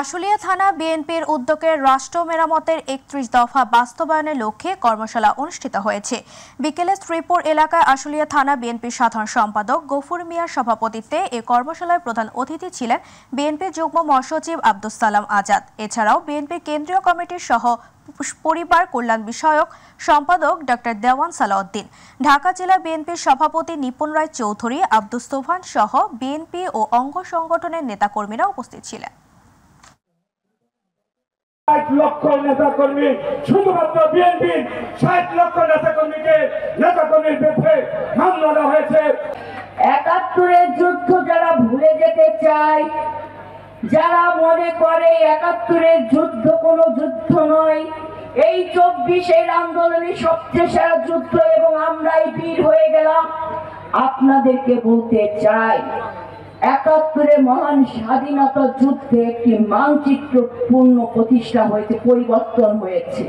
আশুলিয়া থানা বিএনপির উদ্যোগে রাষ্ট্র মেরামতের ৩১ দফা বাস্তবায়নের লক্ষ্যে কর্মশালা অনুষ্ঠিত হয়েছে। বিকেলে শ্রীপুর এলাকায় আশুলিয়া থানা বিএনপির সাধারণ সম্পাদক গফুর মিয়ার সভাপতিত্বে এই কর্মশালায় প্রধান অতিথি ছিলেন বিএনপির যুগ্ম মহাসচিব আব্দুস সালাম আজাদ। এছাড়াও বিএনপির কেন্দ্রীয় কমিটির সহ পরিবার কল্যাণ বিষয়ক সম্পাদক ডক্টর দেওয়ান সালাউদ্দিন, ঢাকা জেলা বিএনপির সভাপতি নিপুণ রায় চৌধুরী, আব্দুস সোবহান সহ বিএনপি ও অঙ্গ সংগঠনের নেতাকর্মীরা উপস্থিত ছিলেন। ৬০ লক্ষ নেতাকর্মী, শুধুমাত্র বিএনপির ৬০ লক্ষ নেতাকর্মীর বিরুদ্ধে মামলা হয়েছে। ৭১-এর যুদ্ধ যারা ভুলে যেতে চায়, যারা মনে করে ৭১-এর যুদ্ধ কোনো যুদ্ধ নয়, এই ২৪-এর আন্দোলনে সবচেয়ে সেরা যুদ্ধ এবং আমরাই বীর হয়ে গেলাম, আপনাদেরকে বলতে চাই ৭১-এর মহান স্বাধীনতা যুদ্ধে একটি মানচিত্র পূর্ণ প্রতিষ্ঠা হয়েছে, পরিবর্তন হয়েছে।